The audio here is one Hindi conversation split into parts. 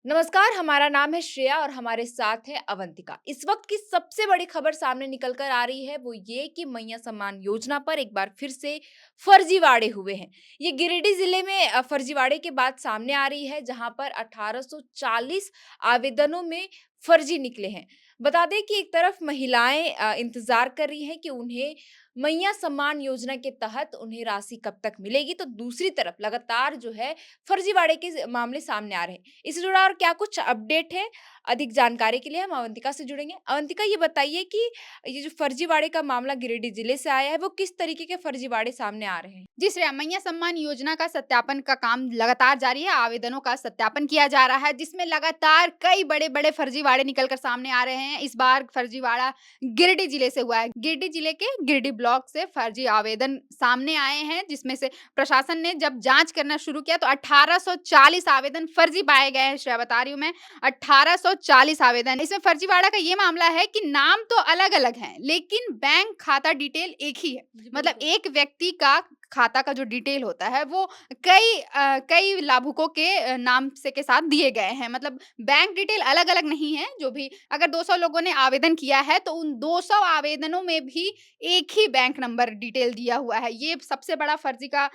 नमस्कार, हमारा नाम है श्रेया और हमारे साथ है अवंतिका। इस वक्त की सबसे बड़ी खबर सामने निकल कर आ रही है वो ये कि मैया सम्मान योजना पर एक बार फिर से फर्जीवाड़े हुए हैं। ये गिरिडीह जिले में फर्जीवाड़े की बात सामने आ रही है जहां पर 1840 आवेदनों में फर्जी निकले हैं। बता दें कि एक तरफ महिलाएं इंतजार कर रही हैं कि उन्हें मैया सम्मान योजना के तहत उन्हें राशि कब तक मिलेगी, तो दूसरी तरफ लगातार जो है फर्जीवाड़े के मामले सामने आ रहे हैं। इससे जुड़ा और क्या कुछ अपडेट है? अधिक जानकारी के लिए हम अवंतिका से जुड़ेंगे। अवंतिका, ये बताइए कि ये जो फर्जीवाड़े का मामला गिरिडीह जिले से आया है, वो किस तरीके के फर्जीवाड़े सामने आ रहे हैं? जी श्रेया, मैया सम्मान योजना का सत्यापन का काम लगातार जारी है। आवेदनों का सत्यापन किया जा रहा है, जिसमें लगातार कई बड़े-बड़े फर्जीवाड़े निकल कर सामने आ रहे हैं। इस बार फर्जीवाड़ा गिरिडीह जिले से हुआ है। गिरिडीह जिले के गिरिडीह ब्लॉक से फर्जी आवेदन सामने आए हैं, जिसमें से प्रशासन ने जब जांच करना शुरू किया तो 1840 आवेदन फर्जी पाए गए हैं। श्रेया, बता रही हूँ मैं, 1840 आवेदन। इसमें फर्जीवाड़ा का ये मामला है कि नाम तो अलग-अलग हैं, लेकिन बैंक खाता डिटेल एक ही है। जी, मतलब बिल्कुल। एक व्यक्ति का खाता का जो डिटेल होता है वो कई लाभुकों के नाम से के साथ दिए गए हैं। मतलब बैंक डिटेल अलग-अलग नहीं है। जो भी अगर 200 लोगों ने आवेदन किया है तो उन 200 आवेदनों में भी एक ही बैंक नंबर डिटेल दिया हुआ है। ये सबसे बड़ा फर्जी का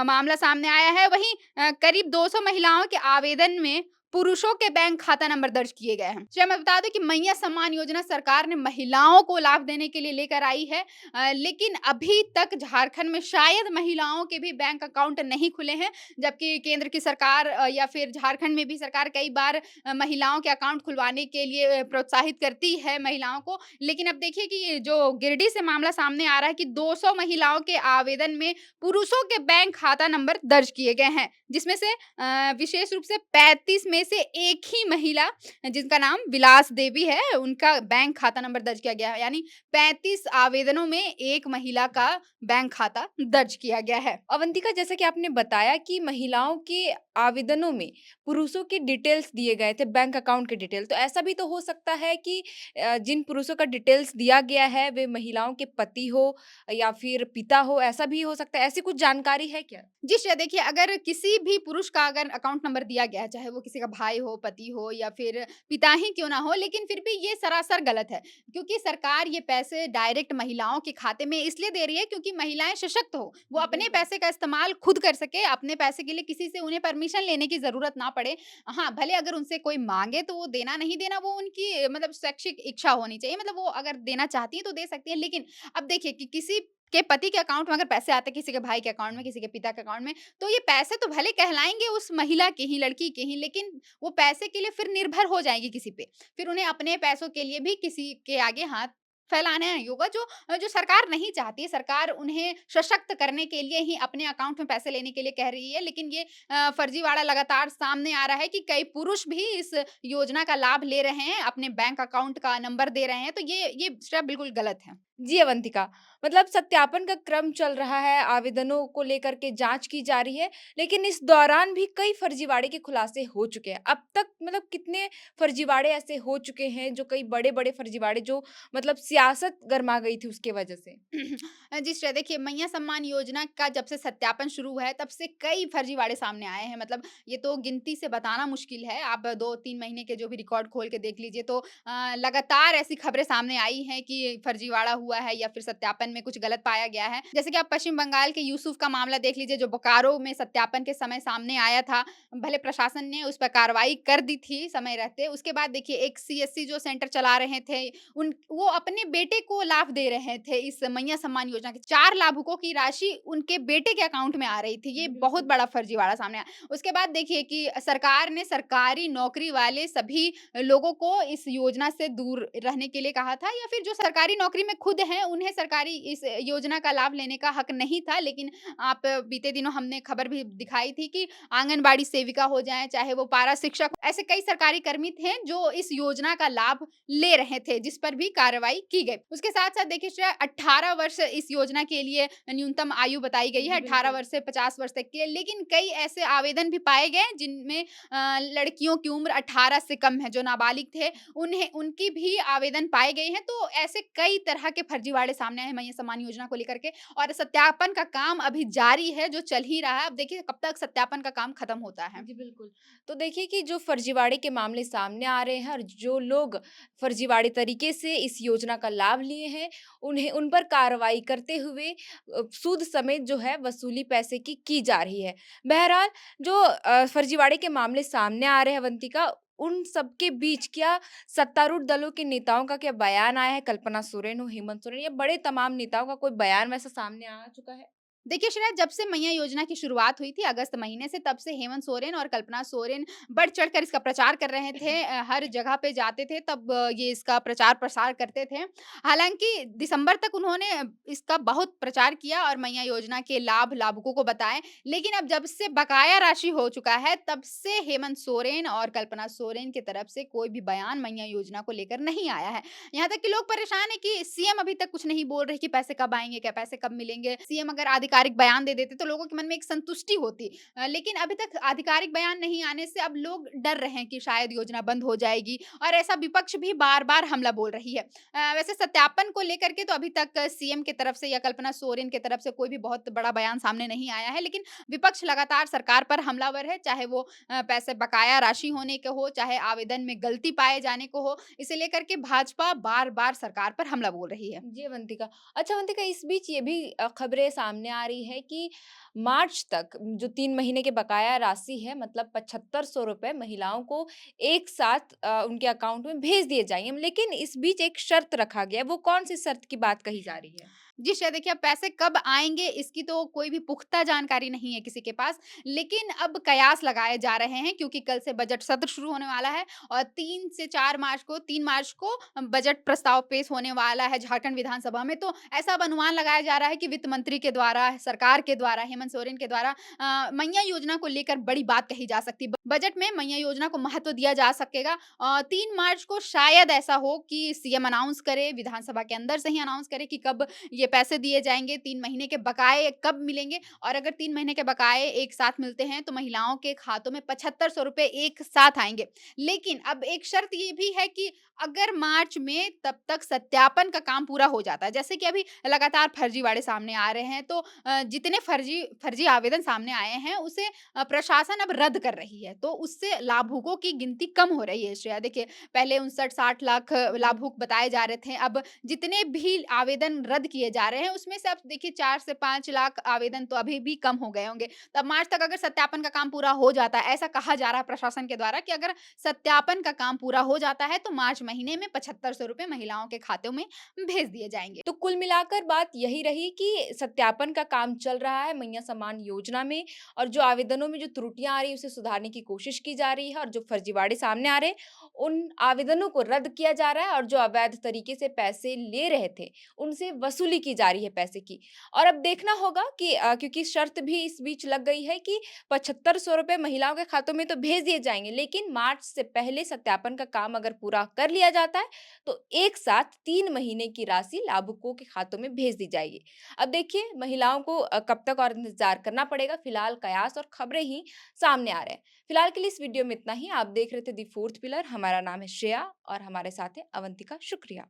मामला सामने आया है। वहीं करीब 200 महिलाओं के आवेदन में पुरुषों के बैंक खाता नंबर दर्ज किए गए हैं। चलिए मैं बता दूं कि मैया सम्मान योजना सरकार ने महिलाओं को लाभ देने के लिए लेकर आई है। लेकिन अभी तक झारखंड में शायद महिलाओं के भी बैंक अकाउंट नहीं खुले हैं, जबकि केंद्र की सरकार या फिर झारखंड में भी सरकार कई बार महिलाओं के अकाउंट खुलवाने के लिए प्रोत्साहित करती है महिलाओं को। लेकिन अब देखिए कि ये जो गिरिडीह से मामला सामने आ रहा है कि 200 महिलाओं के आवेदन में पुरुषों के बैंक खाता नंबर दर्ज किए गए हैं, जिसमें से विशेष रूप से 35 में से एक ही महिला जिनका नाम विलास देवी है, उनका बैंक खाता नंबर दर्ज किया गया है। यानी 35 आवेदनों में एक महिला का बैंक खाता दर्ज किया गया है। अवंतिका, जैसा कि आपने बताया कि महिलाओं के आवेदनों में पुरुषों के डिटेल्स दिए गए थे, बैंक अकाउंट के डिटेल। तो ऐसा भी तो हो सकता है कि जिन पुरुषों का डिटेल्स दिया गया है, वे महिलाओं के पति हो या फिर पिता हो, ऐसा भी हो सकता है। ऐसी कुछ जानकारी है क्या? जी श्रेया, देखिए अगर किसी भी पुरुष का अगर अकाउंट नंबर दिया गया है, चाहे वो किसी का भाई हो, पति हो या फिर पिता ही क्यों ना हो, लेकिन फिर भी ये सरासर गलत है। क्योंकि सरकार ये पैसे डायरेक्ट महिलाओं के खाते में इसलिए दे रही है क्योंकि महिलाएं सशक्त हो, वो जी, अपने बिल्कुल। पैसे का इस्तेमाल खुद कर सके, अपने पैसे के लिए किसी से उन्हें परमिशन लेने की जरूरत ना पड़े। हाँ, भले अगर उनसे कोई मांगे तो वो देना नहीं देना वो उनकी मतलब शैक्षिक इच्छा होनी चाहिए। मतलब वो अगर देना चाहती है तो दे सकती है। लेकिन अब देखिए कि किसी के पति के अकाउंट में अगर पैसे आते हैं, किसी के भाई के अकाउंट में, किसी के पिता के अकाउंट में, तो ये पैसे तो भले कहलाएँगे उस महिला के ही, लड़की के ही, लेकिन वो पैसे के लिए फिर निर्भर हो जाएँगी किसी पे। फिर उन्हें अपने पैसों के लिए भी किसी के आगे हाथ फैलाना नहीं होगा, जो सरकार नहीं चाहती। सरकार उन्हें सशक्त करने के लिए ही अपने अकाउंट में पैसे लेने के लिए कह रही है। लेकिन ये फर्जीवाड़ा लगातार सामने आ रहा है कि कई पुरुष भी इस योजना का लाभ ले रहे हैं, अपने बैंक अकाउंट का नंबर दे रहे हैं, तो ये स्टेप बिल्कुल गलत है। जी, अवंतिका, मतलब सत्यापन का क्रम चल रहा है, आवेदनों को लेकर के जाँच की जा रही है, लेकिन इस दौरान भी कई फर्जीवाड़े के खुलासे हो चुके हैं। अब तक मतलब कितने फर्जीवाड़े ऐसे हो चुके हैं, जो कई बड़े-बड़े फर्जीवाड़े जो मतलब सियासत गरमा गई थी उसके वजह से? जी श्रेया, देखिए मैया सम्मान योजना का जब से सत्यापन शुरू हुआ है तब से कई फर्जीवाड़े सामने आए हैं। मतलब ये तो गिनती से बताना मुश्किल है। आप 2-3 महीने के जो भी रिकॉर्ड खोल के देख लीजिए तो लगातार ऐसी खबरें सामने आई हैं कि फर्जीवाड़ा हुआ है या फिर सत्यापन में कुछ गलत पाया गया है। जैसे कि आप पश्चिम बंगाल के यूसुफ का मामला देख लीजिए, जो बोकारो में सत्यापन के समय सामने आया था। भले प्रशासन ने उस पर कार्रवाई कर दी थी समय रहते। उसके बाद देखिए एक सीएससी जो सेंटर चला रहे थे, उन वो अपने बेटे को लाभ दे रहे थे इस मैया सम्मान योजना के। 4 लाभुकों की राशि उनके बेटे के अकाउंट में आ रही थी। ये जी, बहुत बिल्कुल। बड़ा फर्जीवाड़ा सामने आया। उसके बाद देखिए कि सरकार ने सरकारी नौकरी वाले सभी लोगों को इस योजना से दूर रहने के लिए कहा था, या फिर जो सरकारी नौकरी में खुद हैं, उन्हें सरकारी इस योजना का लाभ लेने का हक नहीं था। लेकिन आप बीते दिनों हमने खबर भी दिखाई थी कि आंगनबाड़ी सेविका हो जाएँ, चाहे वो पारा शिक्षक, ऐसे कई सरकारी कर्मी थे जो इस योजना का लाभ ले रहे थे, जिस पर भी कार्रवाई की गई। उसके साथ-साथ देखिए श्रेया, 18 वर्ष इस योजना के लिए न्यूनतम आयु बताई गई है, जी, 18 बिल्कुल। वर्ष से 50 वर्ष तक के। लेकिन कई ऐसे आवेदन भी पाए गए जिनमें लड़कियों की उम्र 18 से कम है, जो नाबालिग थे, उन्हें उनकी भी आवेदन पाए गए हैं। तो ऐसे कई तरह के फर्जीवाड़े सामने आए हैं मैया सम्मान योजना को लेकर के और सत्यापन का काम अभी जारी है, जो चल ही रहा है। अब देखिए कब तक सत्यापन का काम खत्म होता है। जी, बिल्कुल। तो देखिए कि जो फर्जीवाड़े के मामले सामने आ रहे हैं और जो लोग फर्जीवाड़े तरीके से इस योजना का लाभ लिए हैं, उन्हें उन पर कार्रवाई करते हुए सूद समेत जो है वसूली पैसे की जा रही है। बहरहाल जो फर्जीवाड़े के मामले सामने आ रहे हैं अवंतिका, उन सबके बीच क्या सत्तारूढ़ दलों के नेताओं का क्या बयान आया है? कल्पना सोरेन हो, हेमंत सोरेन या बड़े तमाम नेताओं का कोई बयान वैसा सामने आ चुका है? देखिए शायद जब से मैया योजना की शुरुआत हुई थी अगस्त महीने से, तब से हेमंत सोरेन और कल्पना सोरेन बढ़ चढ़कर इसका प्रचार कर रहे थे। हर जगह पे जाते थे तब ये इसका प्रचार प्रसार करते थे। हालाँकि दिसंबर तक उन्होंने इसका बहुत प्रचार किया और मैया योजना के लाभ लाभुकों को बताए। लेकिन अब जब से बकाया राशि हो चुका है, तब से हेमंत सोरेन और कल्पना सोरेन की तरफ से कोई भी बयान मैया योजना को लेकर नहीं आया है। यहाँ तक कि लोग परेशान हैं कि सीएम अभी तक कुछ नहीं बोल रहे कि पैसे कब आएँगे, क्या पैसे कब मिलेंगे? सीएम अगर आधिकारिक बयान दे देते तो लोगों के मन में एक संतुष्टि होती। लेकिन अभी तक आधिकारिक बयान नहीं आने से अब लोग डर रहे हैं कि शायद योजना बंद हो जाएगी और ऐसा विपक्ष भी बार-बार हमला बोल रही है। वैसे सत्यापन को लेकर के तो अभी तक सीएम की तरफ से या कल्पना सोरेन की तरफ से कोई भी बहुत बड़ा बयान सामने नहीं आया है, लेकिन विपक्ष लगातार सरकार पर हमलावर है, चाहे वो पैसे बकाया राशि होने के हो, चाहे आवेदन में गलती पाए जाने को हो। इसे लेकर के भाजपा बार-बार सरकार पर हमला बोल रही है। जी, अवंतिका। अच्छा अवंतिका, इस बीच ये भी खबरें सामने आ रही है कि मार्च तक जो 3 महीने के बकाया राशि है मतलब 7500 रुपए महिलाओं को एक साथ उनके अकाउंट में भेज दिए जाएँगे। लेकिन इस बीच एक शर्त रखा गया है, वो कौन-सी शर्त की बात कही जा रही है? जी, शायद देखिए अब पैसे कब आएँगे इसकी तो कोई भी पुख्ता जानकारी नहीं है किसी के पास। लेकिन अब कयास लगाए जा रहे हैं क्योंकि कल से बजट सत्र शुरू होने वाला है और 3 से 4 मार्च को 3 मार्च को बजट प्रस्ताव पेश होने वाला है झारखंड विधानसभा में। तो ऐसा अब अनुमान लगाया जा रहा है कि वित्त मंत्री के द्वारा, सरकार के द्वारा, हेमंत सोरेन के द्वारा मैया योजना को लेकर बड़ी बात कही जा सकती है। बजट में मैया योजना को महत्व दिया जा सकेगा। 3 मार्च को शायद ऐसा हो कि सीएम अनाउंस करे, विधानसभा के अंदर से ही अनाउंस करे कि कब ये पैसे दिए जाएँगे, 3 महीने के बकाए कब मिलेंगे और अगर 3 महीने के बकाए एक साथ मिलते हैं, तो महिलाओं के खातों में 7500 रुपए एक साथ आएँगे। लेकिन अब एक शर्त ये भी है कि अगर मार्च में तब तक सत्यापन का काम पूरा हो जाता है, जैसे कि अभी लगातार फर्जीवाड़े सामने आ रहे हैं, तो जितने फर्जी फर्जी आवेदन सामने आए हैं, उसे प्रशासन अब रद्द कर रही है, तो उससे लाभुकों की गिनती कम हो रही है श्रेया। देखिए, पहले 59-60 लाख लाभुक बताए जा रहे थे, अब जितने भी आवेदन रद्द किए जा रहे हैं, उसमें से आप देखिए 4 से 5 लाख आवेदन तो अभी भी कम हो गए होंगे। तब मार्च तक अगर सत्यापन का काम पूरा हो जाता है, ऐसा कहा जा रहा है प्रशासन के द्वारा कि अगर सत्यापन का काम पूरा हो जाता है, तो मार्च महीने में 7500 रुपए महिलाओं के खातों में भेज दिए जाएँगे। तो कुल मिलाकर बात यही रही कि सत्यापन का काम चल रहा है मैया सम्मान योजना में और जो आवेदनों में जो त्रुटियां आ रही है उसे सुधारने की कोशिश की जा रही है और जो फर्जीवाड़े सामने आ रहे हैं उन आवेदनों को रद्द किया जा रहा है और जो अवैध तरीके से पैसे ले रहे थे उनसे वसूली की जा रही है पैसे की। और अब देखना होगा कि क्योंकि शर्त भी इस बीच लग गई है कि 7500 रुपए महिलाओं के खातों में तो भेज दिए जाएंगे, लेकिन मार्च से पहले सत्यापन का काम अगर पूरा कर लिया जाता है तो एक साथ 3 महीने की राशि लाभुकों के खातों में भेज दी जाएगी। अब देखिए महिलाओं को कब तक और इंतज़ार करना पड़ेगा, फिलहाल कयास और खबरें ही सामने आ रहे हैं। फिलहाल के लिए इस वीडियो में इतना ही। आप देख रहे थे द फोर्थ पिलर, हमारा नाम है श्रेया और हमारे साथ है अवंतिका। शुक्रिया।